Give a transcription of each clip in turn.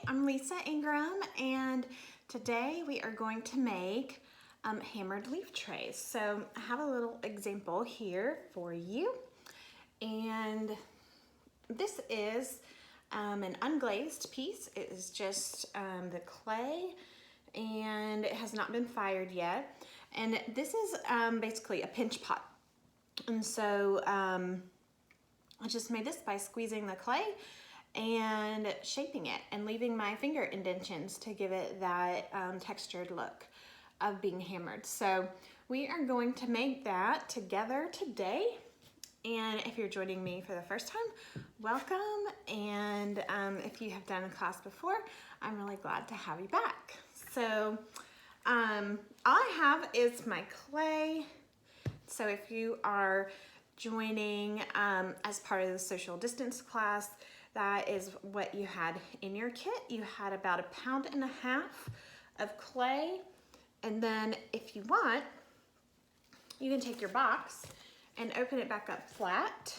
I'm Lisa Ingram, and today we are going to make hammered leaf trays. So I have a little example here for you, and this is an unglazed piece. It is just the clay, and it has not been fired yet. And this is basically a pinch pot. And so I just made this by squeezing the clay and shaping it and leaving my finger indentions to give it that textured look of being hammered. So we are going to make that together today. And if you're joining me for the first time, welcome. And if you have done a class before, I'm really glad to have you back. So all I have is my clay. So if you are joining as part of the social distance class, that is what you had in your kit. You had about 1.5 pounds of clay. And then if you want, you can take your box and open it back up flat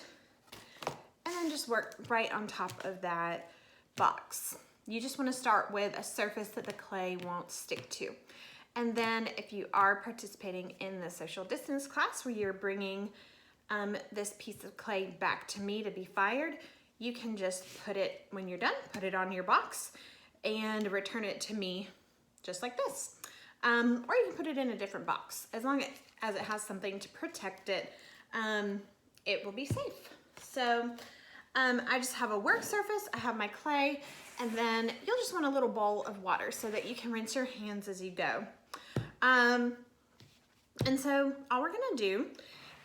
and then just work right on top of that box. You just want to start with a surface that the clay won't stick to. And then if you are participating in the social distance class where you're bringing this piece of clay back to me to be fired, you can just put it, when you're done, put it on your box and return it to me just like this. Or you can put it in a different box. As long as it has something to protect it, it will be safe. So I just have a work surface, I have my clay, and then you'll just want a little bowl of water so that you can rinse your hands as you go. And so all we're gonna do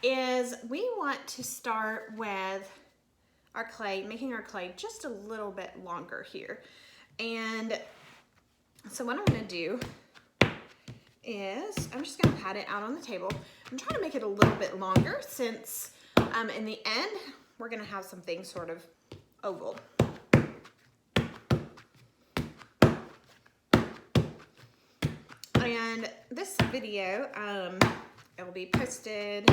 is we want to start with our clay, making our clay just a little bit longer here. And so what I'm gonna do is I'm just gonna pat it out on the table. I'm trying to make it a little bit longer since in the end, we're gonna have something sort of oval. And this video, it will be posted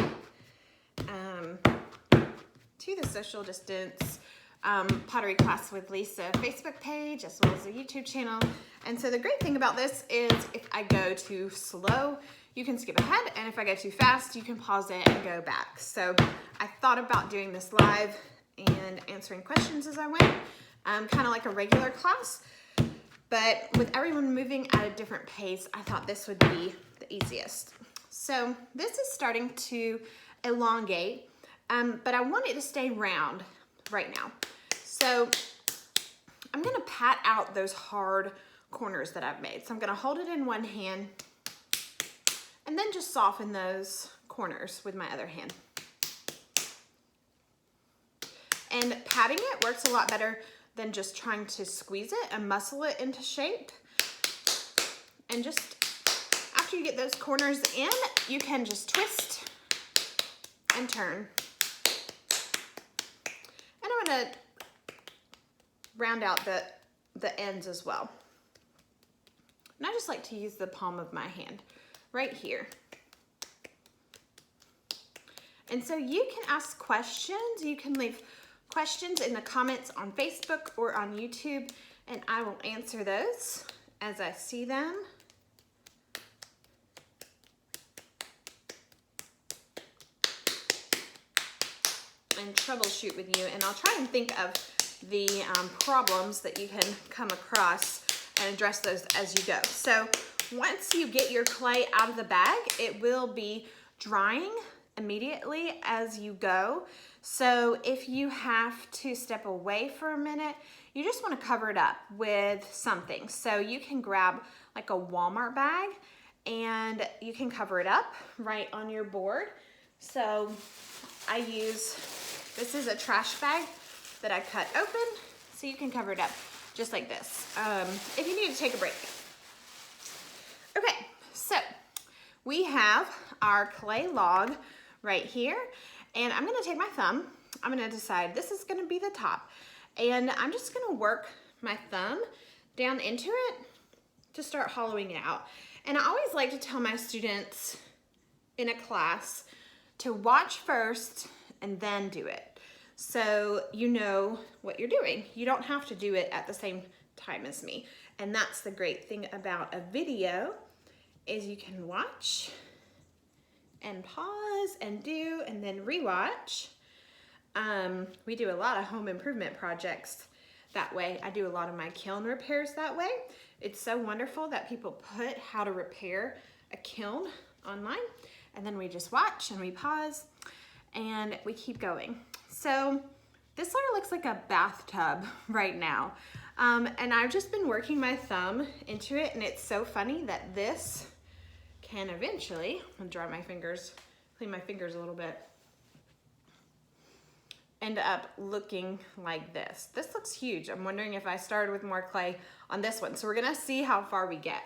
to the Social Distance Pottery Class with Lisa Facebook page, as well as the YouTube channel. And so the great thing about this is if I go too slow, you can skip ahead, and if I go too fast, you can pause it and go back. So I thought about doing this live and answering questions as I went, kind of like a regular class. But with everyone moving at a different pace, I thought this would be the easiest. So this is starting to elongate, but I want it to stay round right now. So I'm gonna pat out those hard corners that I've made. So I'm gonna hold it in one hand and then just soften those corners with my other hand. And patting it works a lot better than just trying to squeeze it and muscle it into shape. And just after you get those corners in, you can just twist and turn. And I'm gonna round out the ends as well. And I just like to use the palm of my hand right here. And so you can ask questions, you can leave questions in the comments on Facebook or on YouTube, and I will answer those as I see them. And troubleshoot with you, and I'll try and think of the problems that you can come across and address those as you go. So once you get your clay out of the bag, it will be drying immediately as you go. So if you have to step away for a minute, you just want to cover it up with something. So you can grab like a Walmart bag and you can cover it up right on your board. So I use, this is a trash bag that I cut open, so you can cover it up just like this if you need to take a break. Okay, so we have our clay log right here, and I'm gonna take my thumb, I'm gonna decide this is gonna be the top, and I'm just gonna work my thumb down into it to start hollowing it out. And I always like to tell my students in a class to watch first and then do it, so you know what you're doing. You don't have to do it at the same time as me. And that's the great thing about a video, is you can watch and pause and do and then rewatch. We do a lot of home improvement projects that way. I do a lot of my kiln repairs that way. It's so wonderful that people put how to repair a kiln online, and then we just watch and we pause and we keep going. So this sort of looks like a bathtub right now. And I've just been working my thumb into it, and it's so funny that this can eventually, I'll dry my fingers, clean my fingers a little bit, end up looking like this. This looks huge. I'm wondering if I started with more clay on this one. So we're gonna see how far we get.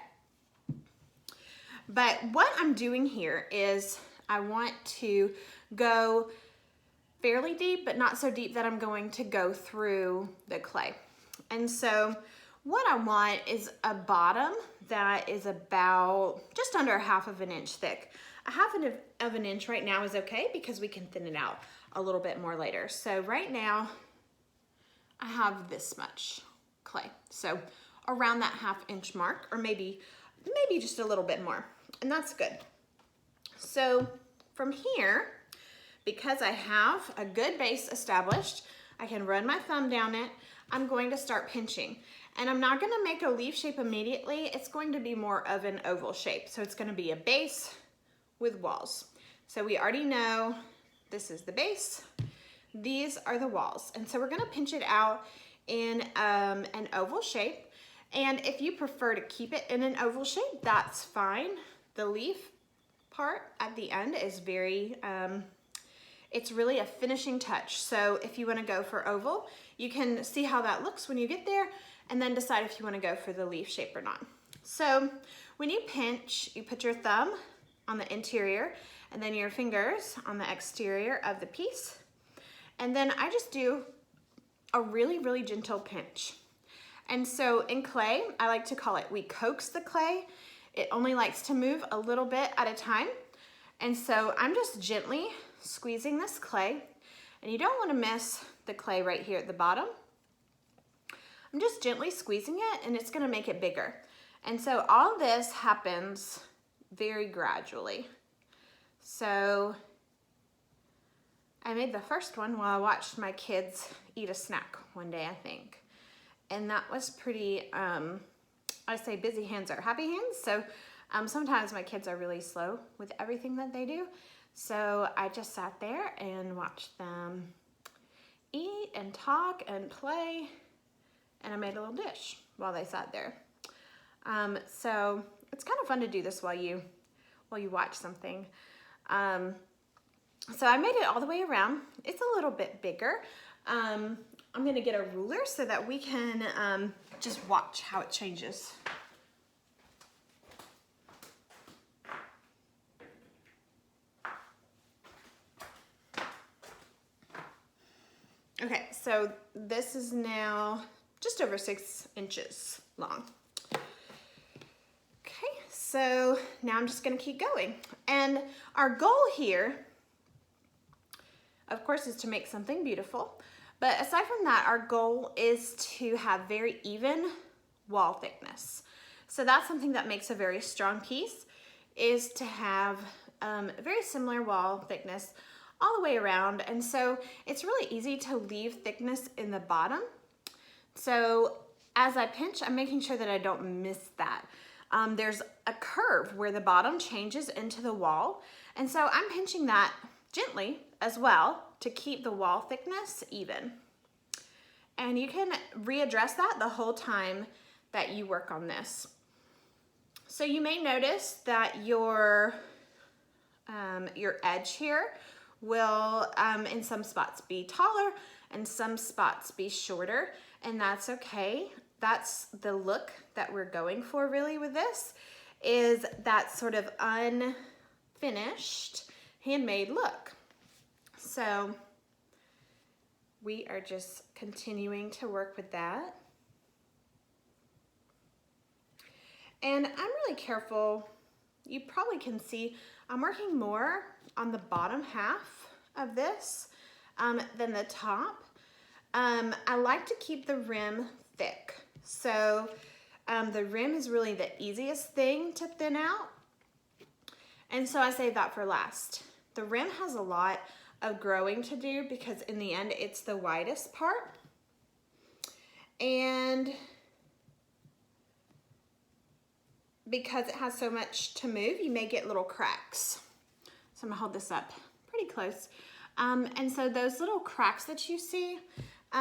But what I'm doing here is I want to go fairly deep, but not so deep that I'm going to go through the clay. And so what I want is a bottom that is about just under 1/2 inch thick. 1/2 inch right now is okay because we can thin it out a little bit more later. So right now I have this much clay. So around that 1/2 inch mark, or maybe just a little bit more, and that's good. So from here, because I have a good base established, I can run my thumb down it. I'm going to start pinching, and I'm not gonna make a leaf shape immediately. It's going to be more of an oval shape. So it's gonna be a base with walls. So we already know this is the base, these are the walls. And so we're gonna pinch it out in an oval shape. And if you prefer to keep it in an oval shape, that's fine. The leaf part at the end is very, it's really a finishing touch. So if you wanna go for oval, you can see how that looks when you get there, and then decide if you wanna go for the leaf shape or not. So when you pinch, you put your thumb on the interior and then your fingers on the exterior of the piece. And then I just do a really, really gentle pinch. And so in clay, I like to call it, we coax the clay. It only likes to move a little bit at a time. And so I'm just gently squeezing this clay, and you don't want to miss the clay right here at the bottom. I'm just gently squeezing it, and it's going to make it bigger. And so all this happens very gradually. So I made the first one while I watched my kids eat a snack one day, I think. And that was pretty, I say busy hands are happy hands. So sometimes my kids are really slow with everything that they do. So I just sat there and watched them eat and talk and play. And I made a little dish while they sat there. So it's kind of fun to do this while you watch something. So I made it all the way around. It's a little bit bigger. I'm gonna get a ruler so that we can just watch how it changes. Okay, so this is now just over 6 inches long. Okay, so now I'm just gonna keep going. And our goal here, of course, is to make something beautiful. But aside from that, our goal is to have very even wall thickness. So that's something that makes a very strong piece, is to have a very similar wall thickness all the way around. And so it's really easy to leave thickness in the bottom. So as I pinch, I'm making sure that I don't miss that. There's a curve where the bottom changes into the wall. And so I'm pinching that gently as well to keep the wall thickness even. And you can readdress that the whole time that you work on this. So you may notice that your edge here will in some spots be taller and some spots be shorter, and that's okay. That's the look that we're going for really with this, is that sort of unfinished handmade look. So we are just continuing to work with that. And I'm really careful. You probably can see I'm working more on the bottom half of this than the top. I like to keep the rim thick. So the rim is really the easiest thing to thin out. And so I save that for last. The rim has a lot of growing to do because in the end, it's the widest part. And because it has so much to move, you may get little cracks. So I'm gonna hold this up pretty close. And so those little cracks that you see, they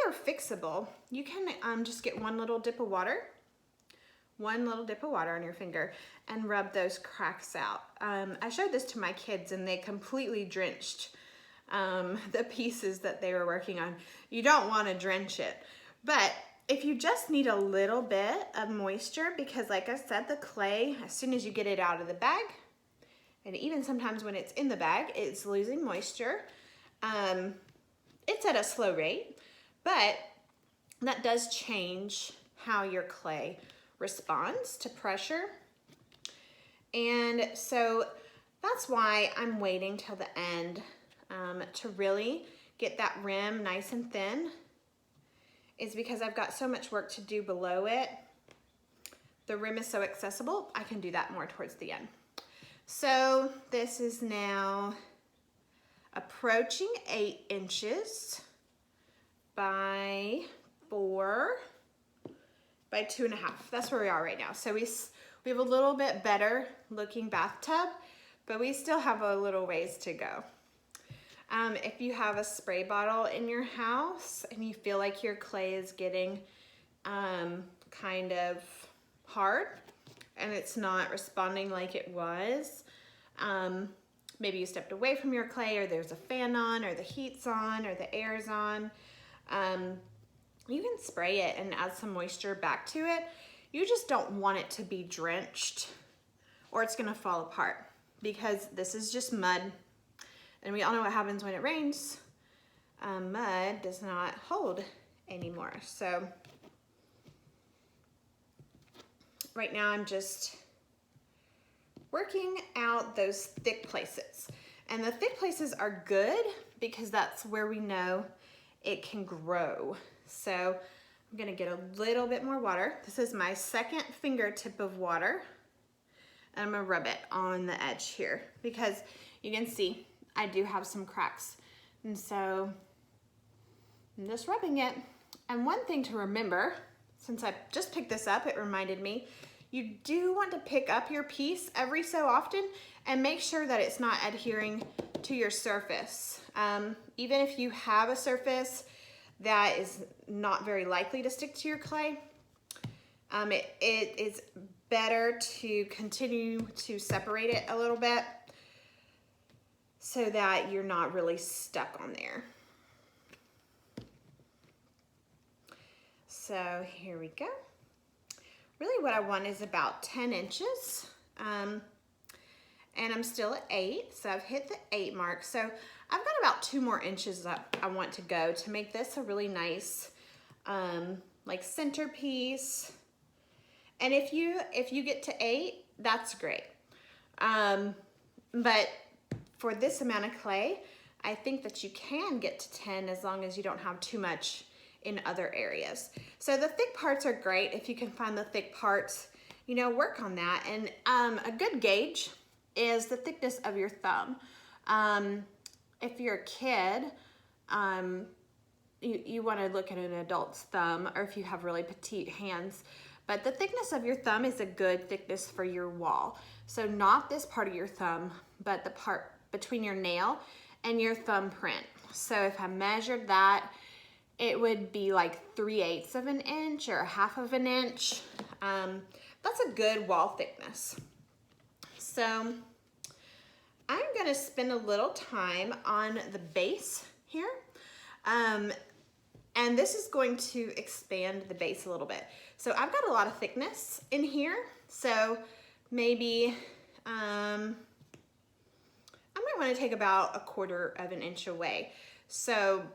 are fixable. You can just get one little dip of water on your finger and rub those cracks out. I showed this to my kids and they completely drenched the pieces that they were working on. You don't want to drench it, but if you just need a little bit of moisture, because like I said, the clay, as soon as you get it out of the bag, and even sometimes when it's in the bag, it's losing moisture. It's at a slow rate, but that does change how your clay responds to pressure. And so that's why I'm waiting till the end to really get that rim nice and thin, is because I've got so much work to do below it. The rim is so accessible, I can do that more towards the end. So this is now approaching 8 inches by 4 by 2.5. That's where we are right now. So we have a little bit better looking bathtub, but we still have a little ways to go. If you have a spray bottle in your house and you feel like your clay is getting kind of hard and it's not responding like it was, maybe you stepped away from your clay, or there's a fan on, or the heat's on, or the air's on, you can spray it and add some moisture back to it. You just don't want it to be drenched or it's gonna fall apart, because this is just mud. And we all know what happens when it rains. Mud does not hold anymore. So right now I'm just working out those thick places. And the thick places are good because that's where we know it can grow. So I'm gonna get a little bit more water. This is my second fingertip of water. And I'm gonna rub it on the edge here because you can see I do have some cracks. And so I'm just rubbing it. And one thing to remember, since I just picked this up, it reminded me, you do want to pick up your piece every so often and make sure that it's not adhering to your surface. Even if you have a surface that is not very likely to stick to your clay, it is better to continue to separate it a little bit so that you're not really stuck on there. So here we go. Really what I want is about 10 inches. And I'm still at 8, so I've hit the 8 mark. So I've got about 2 more inches that I want to go to make this a really nice like centerpiece. And if you get to 8, that's great. But for this amount of clay, I think that you can get to 10 as long as you don't have too much in other areas. So the thick parts are great. If you can find the thick parts, you know, work on that. And a good gauge is the thickness of your thumb. If you're a kid, you want to look at an adult's thumb, or if you have really petite hands. But the thickness of your thumb is a good thickness for your wall. So not this part of your thumb, but the part between your nail and your thumbprint. So if I measured that, it would be like 3/8 of an inch or 1/2 of an inch. That's a good wall thickness. So I'm gonna spend a little time on the base here. And this is going to expand the base a little bit. So I've got a lot of thickness in here. So maybe, I might wanna take about 1/4 of an inch away. So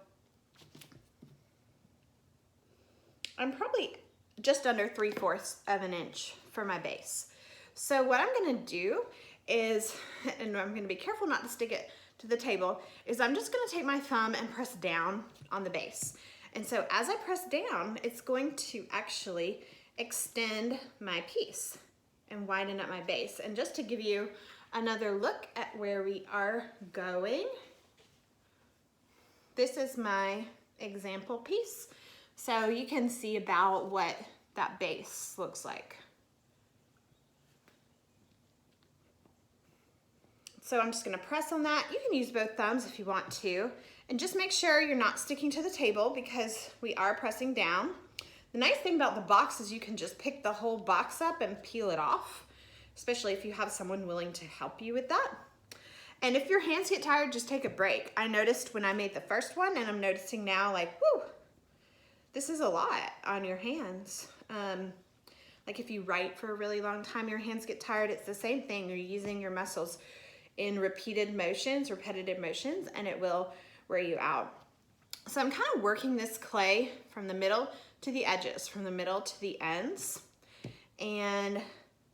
I'm probably just under 3/4 of an inch for my base. So what I'm gonna do is, and I'm gonna be careful not to stick it to the table, is I'm just gonna take my thumb and press down on the base. And so as I press down, it's going to actually extend my piece and widen up my base. And just to give you another look at where we are going, this is my example piece. So you can see about what that base looks like. So I'm just gonna press on that. You can use both thumbs if you want to. And just make sure you're not sticking to the table because we are pressing down. The nice thing about the box is you can just pick the whole box up and peel it off, especially if you have someone willing to help you with that. And if your hands get tired, just take a break. I noticed when I made the first one, and I'm noticing now, like, whoo, this is a lot on your hands. Like if you write for a really long time, your hands get tired. It's the same thing. You're using your muscles in repetitive motions, and it will wear you out. So I'm kind of working this clay from the middle to the edges, from the middle to the ends, and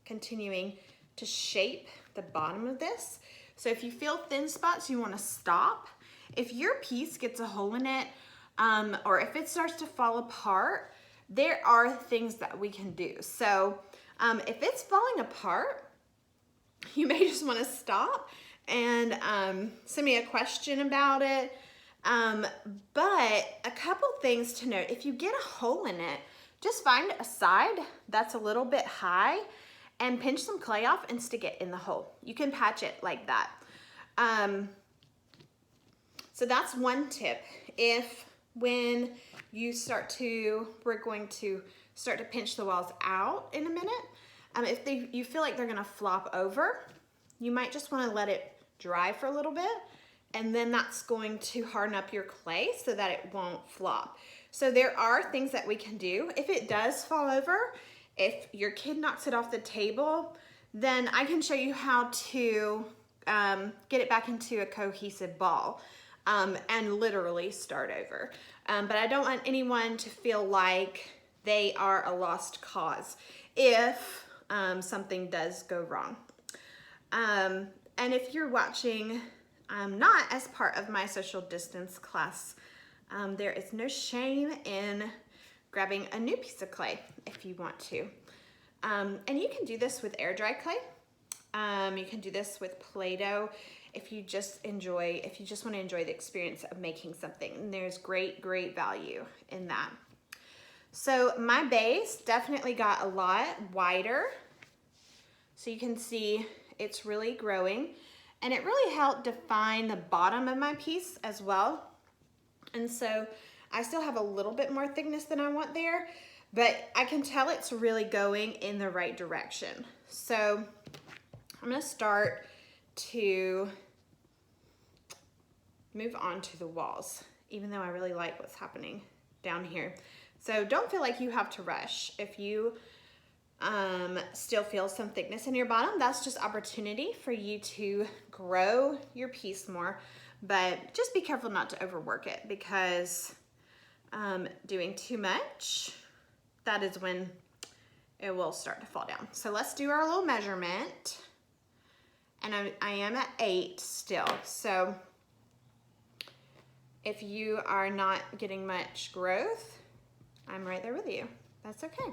continuing to shape the bottom of this. So if you feel thin spots, you want to stop. If your piece gets a hole in it, or if it starts to fall apart, there are things that we can do. So if it's falling apart, you may just want to stop and send me a question about it. But a couple things to note: if you get a hole in it, just find a side that's a little bit high and pinch some clay off and stick it in the hole. You can patch it like that. So that's one tip. If when you start to, we're going to start to pinch the walls out in a minute. If you feel like they're gonna flop over, you might just wanna let it dry for a little bit, and then that's going to harden up your clay so that it won't flop. So there are things that we can do. If it does fall over, if your kid knocks it off the table, then I can show you how to get it back into a cohesive ball and literally start over. But I don't want anyone to feel like they are a lost cause if something does go wrong. And if you're watching not as part of my social distance class, there is no shame in grabbing a new piece of clay if you want to. And you can do this with air dry clay. You can do this with Play-Doh if you just want to enjoy the experience of making something. And there's great value in that. So my base definitely got a lot wider. So you can see it's really growing, and it really helped define the bottom of my piece as well. And so I still have a little bit more thickness than I want there, but I can tell it's really going in the right direction. So I'm gonna start to move on to the walls, even though I really like what's happening down here. So don't feel like you have to rush. If you still feel some thickness in your bottom, that's just opportunity for you to grow your piece more, but just be careful not to overwork it, because doing too much, that is when it will start to fall down. So let's do our little measurement. And I am at 8 still. So if you are not getting much growth, I'm right there with you. That's okay.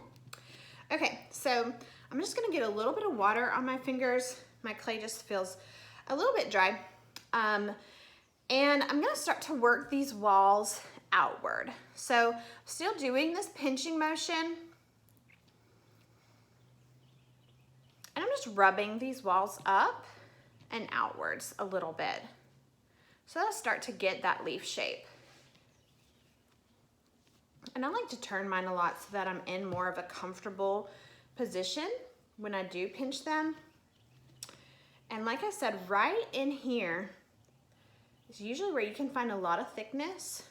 Okay, so I'm just gonna get a little bit of water on my fingers. My clay just feels a little bit dry. And I'm gonna start to work these walls outward. So still doing this pinching motion. And I'm just rubbing these walls up and outwards a little bit. So I'll start to get that leaf shape. And I like to turn mine a lot so that I'm in more of a comfortable position when I do pinch them. And like I said, right in here is usually where you can find a lot of thickness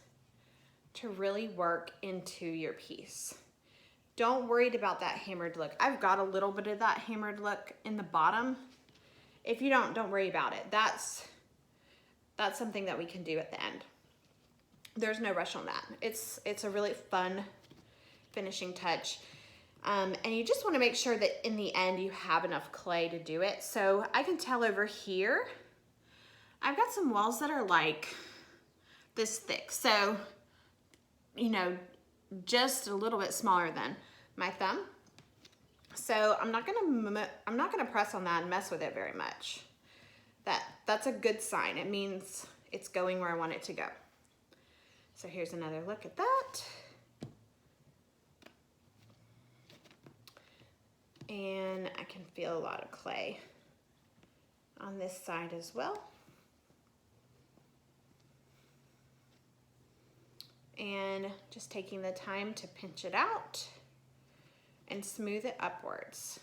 to really work into your piece. Don't worry about that hammered look. I've got a little bit of that hammered look in the bottom. If you don't worry about it. That's something that we can do at the end. There's no rush on that. It's a really fun finishing touch. And you just want to make sure that in the end you have enough clay to do it. So I can tell over here, I've got some walls that are like this thick. So you know, just a little bit smaller than my thumb. So I'm not gonna press on that and mess with it very much. That's a good sign. It means it's going where I want it to go. So here's another look at that. And I can feel a lot of clay on this side as well. And just taking the time to pinch it out and smooth it upwards.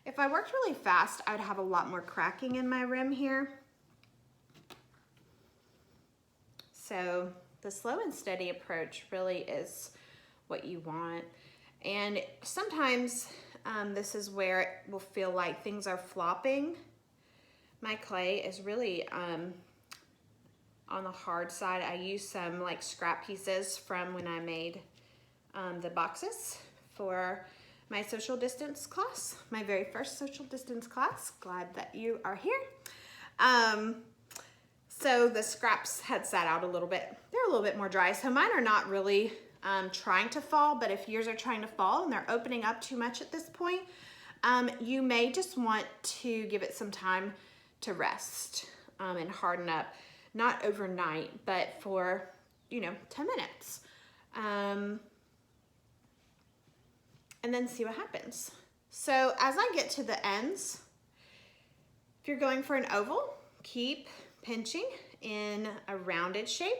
If I worked really fast, I would have a lot more cracking in my rim here. So the slow and steady approach really is what you want. And sometimes this is where it will feel like things are flopping. My clay is really on the hard side. I used some like scrap pieces from when I made the boxes for my social distance class, my very first social distance class. Glad that you are here. So the scraps had sat out a little bit. They're a little bit more dry. So mine are not really trying to fall, but if yours are trying to fall and they're opening up too much at this point, you may just want to give it some time to rest and harden up. Not overnight, but for, 10 minutes. And then see what happens. So as I get to the ends, if you're going for an oval, keep pinching in a rounded shape.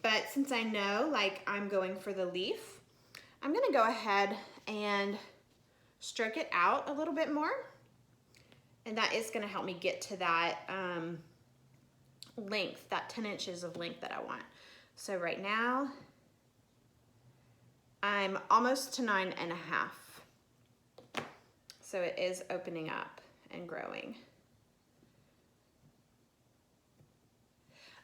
But since I know like I'm going for the leaf, I'm gonna go ahead and stroke it out a little bit more. And that is gonna help me get to that length, that 10 inches of length that I want. So right now, I'm almost to 9.5. So it is opening up and growing.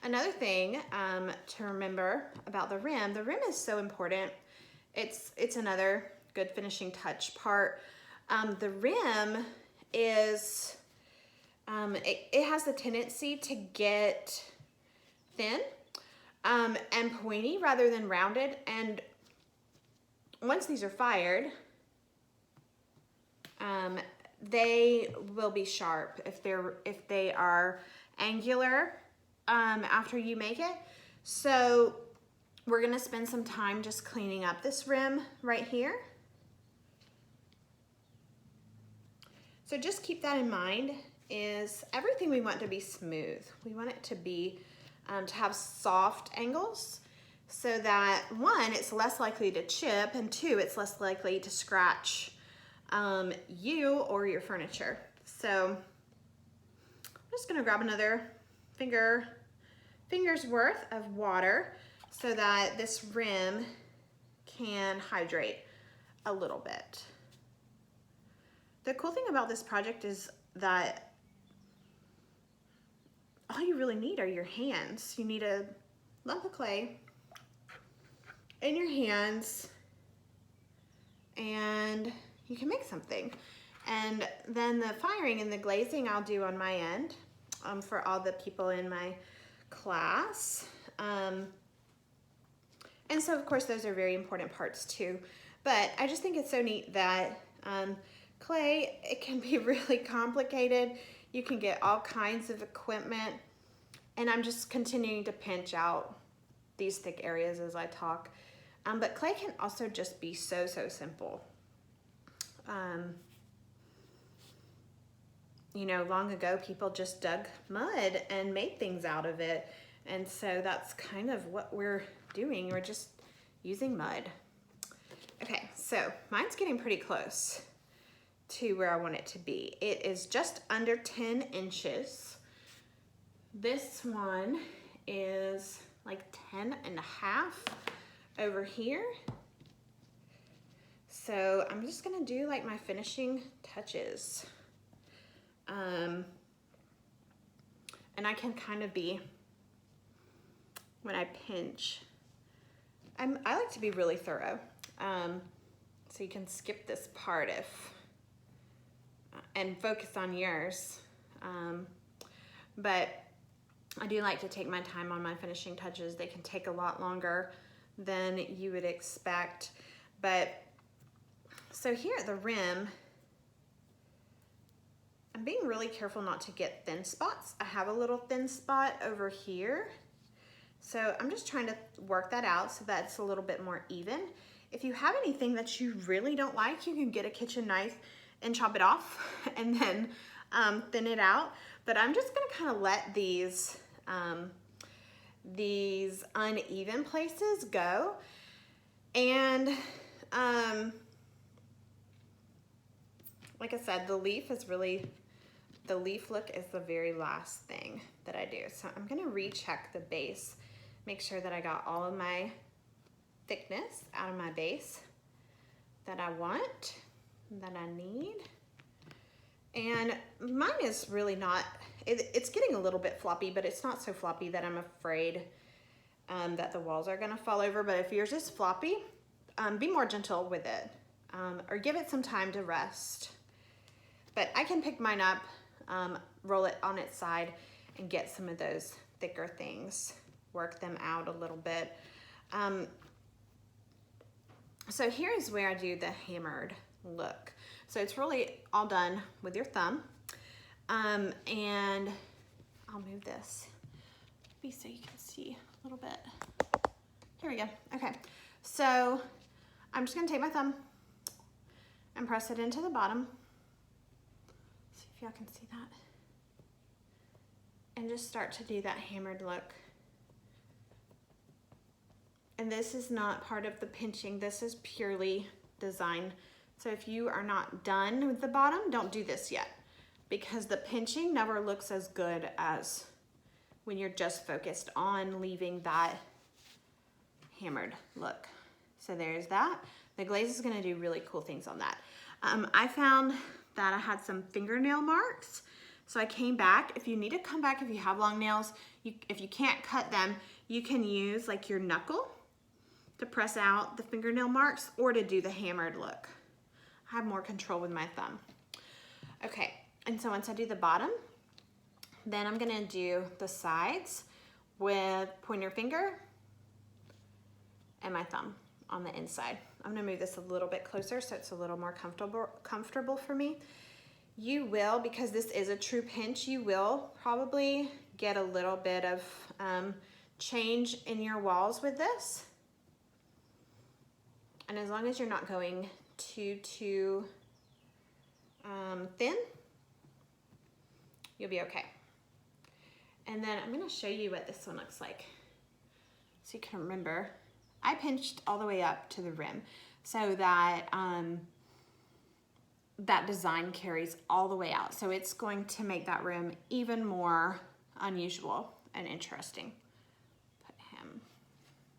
Another thing to remember about the rim is so important. It's another good finishing touch part. The rim is, it has the tendency to get thin and pointy rather than rounded. And once these are fired, they will be sharp if they are angular after you make it. So we're gonna spend some time just cleaning up this rim right here. So just keep that in mind, is everything we want to be smooth. We want it to be, to have soft angles so that one, it's less likely to chip, and two, it's less likely to scratch you or your furniture. So I'm just gonna grab another finger's worth of water so that this rim can hydrate a little bit. The cool thing about this project is that all you really need are your hands. You need a lump of clay in your hands and you can make something. And then the firing and the glazing I'll do on my end for all the people in my class. And so of course those are very important parts too. But I just think it's so neat that clay, it can be really complicated. You can get all kinds of equipment, and I'm just continuing to pinch out these thick areas as I talk. But clay can also just be so simple. Long ago people just dug mud and made things out of it. And so that's kind of what we're doing. We're just using mud. Okay, so mine's getting pretty close to where I want it to be. It is just under 10 inches. This one is like 10.5 over here. So I'm just gonna do like my finishing touches. And I can kind of be, when I pinch, I like to be really thorough. So you can skip this part and focus on yours. But I do like to take my time on my finishing touches. They can take a lot longer than you would expect. But so here at the rim, I'm being really careful not to get thin spots. I have a little thin spot over here. So I'm just trying to work that out so that's a little bit more even. If you have anything that you really don't like, you can get a kitchen knife and chop it off and then thin it out. But I'm just gonna kind of let these uneven places go. And like I said, the leaf look is the very last thing that I do. So I'm gonna recheck the base, make sure that I got all of my thickness out of my base that I want, that I need. And mine is really not, it's getting a little bit floppy, but it's not so floppy that I'm afraid that the walls are gonna fall over. But if yours is floppy, be more gentle with it, or give it some time to rest. But I can pick mine up, roll it on its side, and get some of those thicker things, work them out a little bit. So here's where I do the hammered look. So it's really all done with your thumb. And I'll move this maybe so you can see a little bit. Here we go. Okay, so I'm just gonna take my thumb and press it into the bottom. See if y'all can see that. And just start to do that hammered look. And this is not part of the pinching, this is purely design. So if you are not done with the bottom, don't do this yet, because the pinching never looks as good as when you're just focused on leaving that hammered look. So there's that. The glaze is gonna do really cool things on that. I found that I had some fingernail marks, so I came back. If you need to come back, if you have long nails, if you can't cut them, you can use like your knuckle to press out the fingernail marks or to do the hammered look. I have more control with my thumb. Okay, and so once I do the bottom, then I'm gonna do the sides with pointer finger and my thumb on the inside. I'm gonna move this a little bit closer so it's a little more comfortable for me. You will, because this is a true pinch, you will probably get a little bit of change in your walls with this. And as long as you're not going too thin, you'll be okay. And then I'm gonna show you what this one looks like. So you can remember, I pinched all the way up to the rim so that that design carries all the way out. So it's going to make that rim even more unusual and interesting. Put him,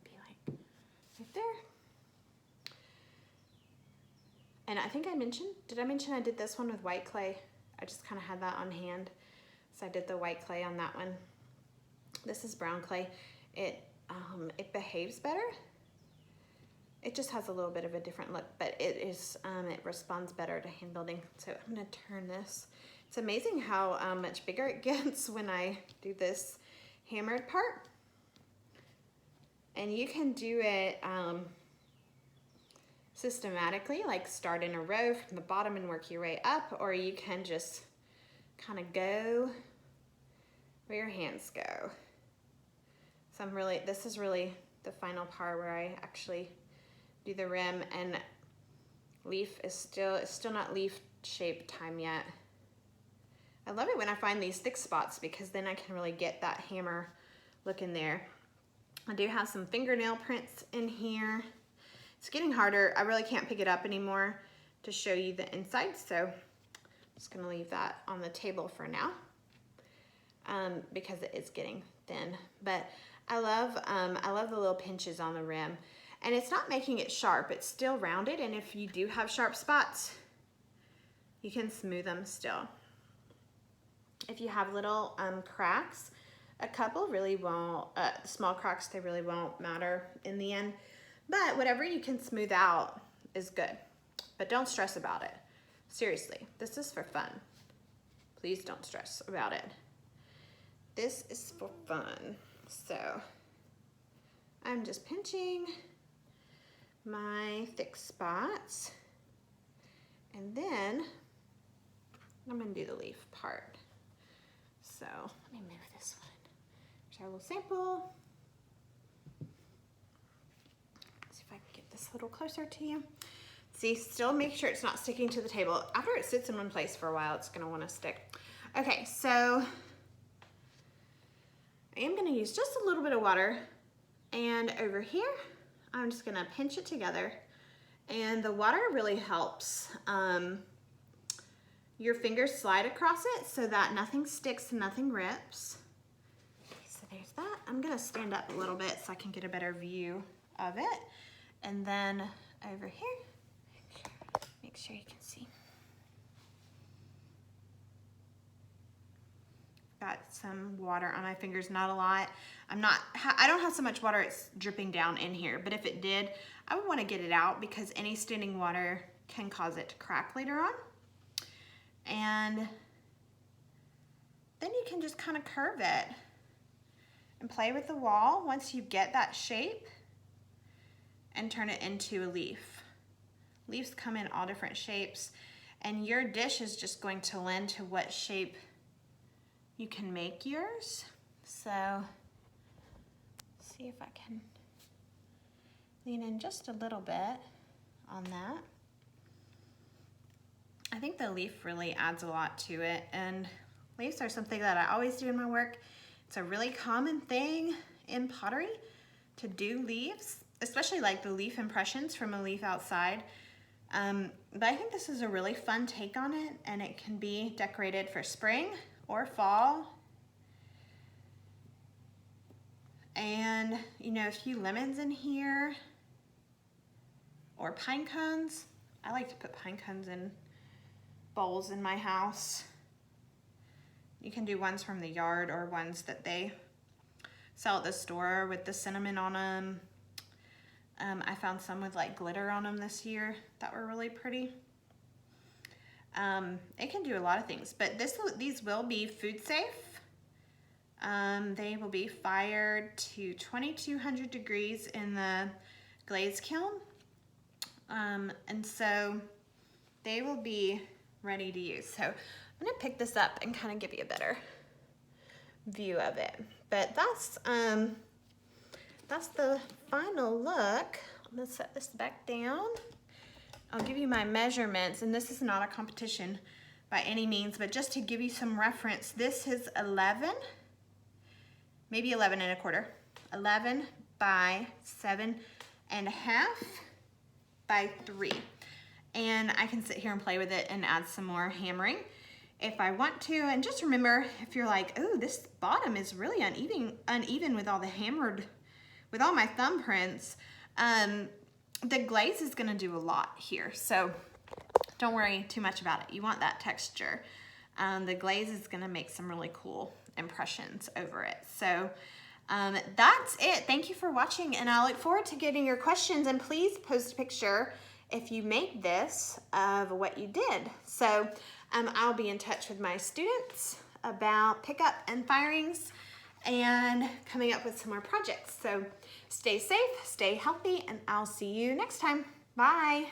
be like right there. And I think did I mention I did this one with white clay? I just kind of had that on hand. So I did the white clay on that one. This is brown clay. It behaves better. It just has a little bit of a different look, but it responds better to hand building. So I'm gonna turn this. It's amazing how much bigger it gets when I do this hammered part. And you can do it systematically, like start in a row from the bottom and work your way up, or you can just kind of go where your hands go. So this is really the final part where I actually do the rim, and it's still not leaf shape time yet. I love it when I find these thick spots because then I can really get that hammer look in there. I do have some fingernail prints in here. It's getting harder. I really can't pick it up anymore to show you the inside, so I'm just gonna leave that on the table for now because it is getting thin. But I love the little pinches on the rim, and it's not making it sharp. It's still rounded, and if you do have sharp spots, you can smooth them still. If you have little cracks, a couple really won't, small cracks, they really won't matter in the end. But whatever you can smooth out is good. But don't stress about it. Seriously, this is for fun. Please don't stress about it. This is for fun. So I'm just pinching my thick spots. And then I'm gonna do the leaf part. So let me move this one. Here's our little sample. See if I can get this a little closer to you. See, still make sure it's not sticking to the table. After it sits in one place for a while, it's gonna wanna stick. Okay, so I am gonna use just a little bit of water, and over here, I'm just gonna pinch it together, and the water really helps your fingers slide across it so that nothing sticks and nothing rips. Okay, so there's that. I'm gonna stand up a little bit so I can get a better view of it. And then over here, make sure you can see. Got some water on my fingers, not a lot. I don't have so much water it's dripping down in here, but if it did, I would want to get it out because any standing water can cause it to crack later on. And then you can just kind of curve it and play with the wall once you get that shape and turn it into a leaf. Leaves come in all different shapes, and your dish is just going to lend to what shape you can make yours. So see if I can lean in just a little bit on that. I think the leaf really adds a lot to it, and leaves are something that I always do in my work. It's a really common thing in pottery to do leaves, especially like the leaf impressions from a leaf outside. But I think this is a really fun take on it, and it can be decorated for spring or fall. And you know, a few lemons in here, or pine cones. I like to put pine cones in bowls in my house. You can do ones from the yard or ones that they sell at the store with the cinnamon on them. I found some with like glitter on them this year that were really pretty. It can do a lot of things, but these will be food safe. They will be fired to 2200 degrees in the glaze kiln. And so they will be ready to use. So I'm gonna pick this up and kind of give you a better view of it. But that's the final look. I'm gonna set this back down. I'll give you my measurements, and this is not a competition by any means, but just to give you some reference, this is 11, maybe 11 and a quarter, 11 by 7.5 by 3. And I can sit here and play with it and add some more hammering if I want to. And just remember, if you're like, oh, this bottom is really uneven with all my thumbprints, the glaze is gonna do a lot here. So don't worry too much about it. You want that texture. The glaze is gonna make some really cool impressions over it. So that's it. Thank you for watching, and I look forward to getting your questions, and please post a picture if you made this of what you did. So I'll be in touch with my students about pickup and firings and coming up with some more projects. So stay safe, stay healthy, and I'll see you next time. Bye.